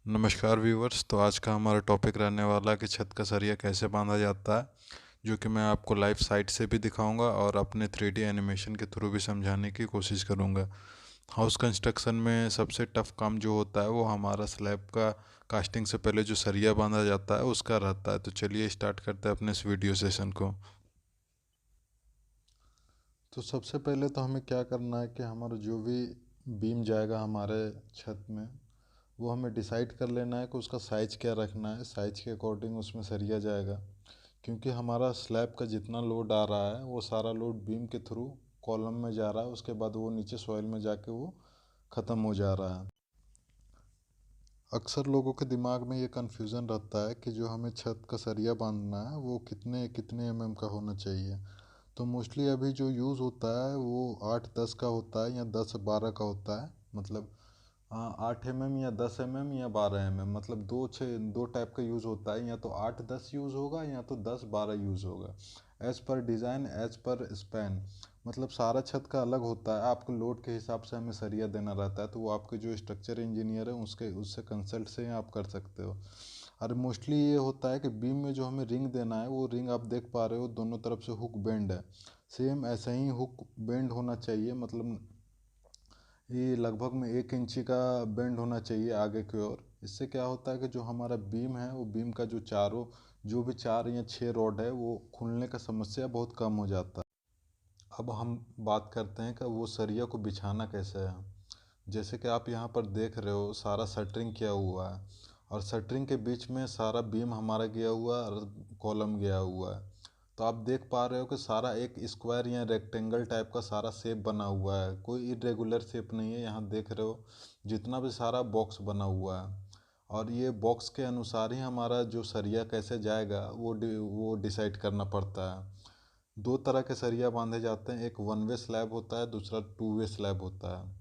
नमस्कार व्यूवर्स। तो आज का हमारा टॉपिक रहने वाला है कि छत का सरिया कैसे बांधा जाता है, जो कि मैं आपको लाइव साइट से भी दिखाऊंगा और अपने 3D एनिमेशन के थ्रू भी समझाने की कोशिश करूंगा। हाउस कंस्ट्रक्शन में सबसे टफ काम जो होता है वो हमारा स्लैब का कास्टिंग से पहले जो सरिया बांधा जाता है उसका रहता है। तो चलिए स्टार्ट करते हैं अपने इस वीडियो सेशन को। तो सबसे पहले तो हमें क्या करना है कि हमारा जो भी बीम जाएगा हमारे छत में, वो हमें डिसाइड कर लेना है कि उसका साइज़ क्या रखना है। साइज़ के अकॉर्डिंग उसमें सरिया जाएगा, क्योंकि हमारा स्लैब का जितना लोड आ रहा है वो सारा लोड बीम के थ्रू कॉलम में जा रहा है, उसके बाद वो नीचे सॉइल में जाके वो ख़त्म हो जा रहा है। अक्सर लोगों के दिमाग में ये कन्फ्यूज़न रहता है कि जो हमें छत का सरिया बांधना है वो कितने कितने का होना चाहिए। तो मोस्टली अभी जो यूज़ होता है वो 8-10 का होता है या 10-12 का होता है। मतलब हाँ, 8 या 10 या 12 मतलब दो टाइप का यूज़ होता है। या तो 8-10 यूज़ होगा या तो 10-12 यूज़ होगा। As per design, as per span, मतलब सारा छत का अलग होता है। आपको लोड के हिसाब से हमें सरिया देना रहता है, तो वो आपके जो स्ट्रक्चर इंजीनियर है उससे कंसल्ट से आप कर सकते हो। और मोस्टली ये होता है कि बीम में जो हमें रिंग देना है वो रिंग आप देख पा रहे हो दोनों तरफ से हुक बेंड है। सेम ऐसा ही हुक बेंड होना चाहिए, मतलब ये लगभग में 1 इंची का बेंड होना चाहिए आगे की ओर। इससे क्या होता है कि जो हमारा बीम है वो बीम का जो भी 4 या 6 रॉड है वो खुलने का समस्या बहुत कम हो जाता है। अब हम बात करते हैं कि वो सरिया को बिछाना कैसे है। जैसे कि आप यहाँ पर देख रहे हो सारा शटरिंग किया हुआ है, और शटरिंग के बीच में सारा बीम हमारा गया हुआ है और कॉलम गया हुआ है। तो आप देख पा रहे हो कि सारा एक स्क्वायर या रेक्टेंगल टाइप का सारा शेप बना हुआ है, कोई इरेगुलर शेप नहीं है। यहाँ देख रहे हो जितना भी सारा बॉक्स बना हुआ है, और ये बॉक्स के अनुसार ही हमारा जो सरिया कैसे जाएगा वो डिसाइड करना पड़ता है। दो तरह के सरिया बांधे जाते हैं, एक वन वे स्लैब होता है, दूसरा टू वे स्लैब होता है।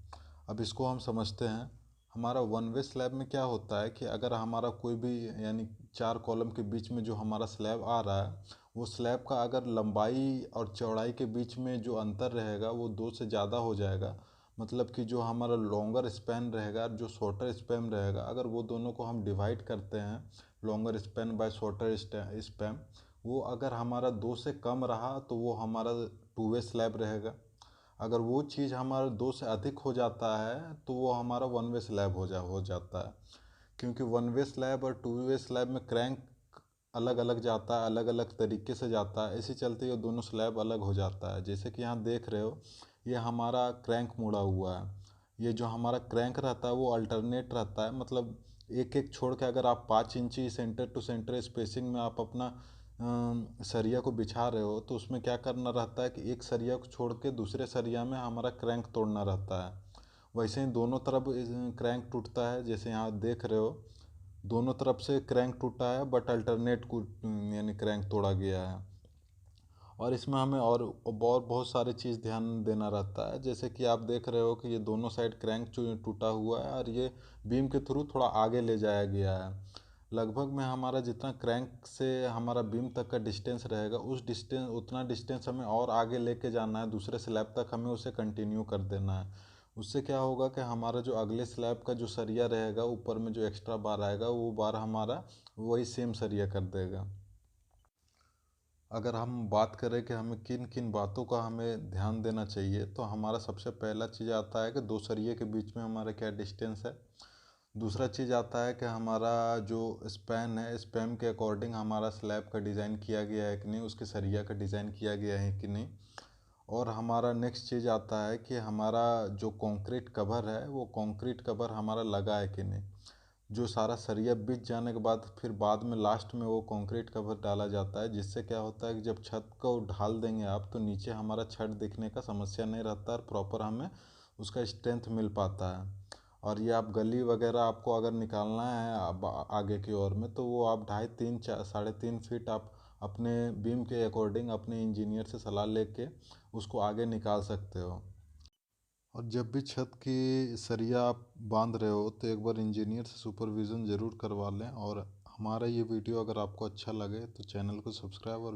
अब इसको हम समझते हैं। हमारा वन वे स्लैब में क्या होता है कि अगर हमारा कोई भी यानी 4 कॉलम के बीच में जो हमारा स्लैब आ रहा है, वो स्लैब का अगर लंबाई और चौड़ाई के बीच में जो अंतर रहेगा वो 2 से ज़्यादा हो जाएगा। मतलब कि जो हमारा लॉन्गर स्पैन रहेगा और जो शॉर्टर स्पैन रहेगा, अगर वो दोनों को हम डिवाइड करते हैं, longer span by shorter span, वो अगर हमारा 2 से कम रहा तो वो हमारा टू वे स्लैब रहेगा। अगर वो चीज़ हमारा 2 से अधिक हो जाता है तो वो हमारा वन वे स्लैब हो जाता है। क्योंकि वन वे स्लैब और टू वे स्लैब में क्रैंक अलग अलग जाता है, अलग अलग तरीके से जाता है, इसी चलते ये दोनों स्लैब अलग हो जाता है। जैसे कि यहाँ देख रहे हो ये हमारा क्रैंक मुड़ा हुआ है। ये जो हमारा क्रैंक रहता है वो अल्टरनेट रहता है, मतलब एक एक छोड़ के अगर आप 5 इंची सेंटर टू सेंटर स्पेसिंग में आप अपना सरिया को बिछा रहे हो, तो उसमें क्या करना रहता है कि एक सरिया को छोड़ के दूसरे सरिया में हमारा क्रैंक तोड़ना रहता है। वैसे ही दोनों तरफ क्रैंक टूटता है। जैसे यहाँ देख रहे हो दोनों तरफ से क्रैंक टूटा है, बट अल्टरनेट को यानी क्रैंक तोड़ा गया है। और इसमें हमें और बहुत सारी चीज़ ध्यान देना रहता है। जैसे कि आप देख रहे हो कि ये दोनों साइड क्रैंक टूटा हुआ है और ये बीम के थ्रू थोड़ा आगे ले जाया गया है। लगभग में हमारा जितना क्रैंक से हमारा बीम तक का डिस्टेंस रहेगा, उतना डिस्टेंस हमें और आगे लेके जाना है, दूसरे स्लैब तक हमें उसे कंटिन्यू कर देना है। उससे क्या होगा कि हमारा जो अगले स्लैब का जो सरिया रहेगा ऊपर में जो एक्स्ट्रा बार आएगा वो बार हमारा वही सेम सरिया कर देगा। अगर हम बात करें कि हमें किन किन बातों का हमें ध्यान देना चाहिए, तो हमारा सबसे पहला चीज़ आता है कि दो सरिये के बीच में हमारा क्या डिस्टेंस है। दूसरा चीज़ आता है कि हमारा जो स्पैन है, स्पैन के अकॉर्डिंग हमारा स्लैब का डिज़ाइन किया गया है कि नहीं, उसके सरिया का डिज़ाइन किया गया है कि नहीं। और हमारा नेक्स्ट चीज़ आता है कि हमारा जो कंक्रीट कवर है वो कंक्रीट कवर हमारा लगा है कि नहीं। जो सारा सरिया बिछ जाने के बाद फिर बाद में लास्ट में वो कंक्रीट कवर डाला जाता है, जिससे क्या होता है कि जब छत को ढाल देंगे आप तो नीचे हमारा छत दिखने का समस्या नहीं रहता और प्रॉपर हमें उसका स्ट्रेंथ मिल पाता है। और ये आप गली वगैरह आपको अगर निकालना है आगे की ओर में, तो वो आप 2.5 3 4 3.5 फीट आप अपने बीम के अकॉर्डिंग अपने इंजीनियर से सलाह लेके उसको आगे निकाल सकते हो। और जब भी छत की सरिया आप बांध रहे हो तो एक बार इंजीनियर से सुपरविज़न ज़रूर करवा लें। और हमारा ये वीडियो अगर आपको अच्छा लगे तो चैनल को सब्सक्राइब और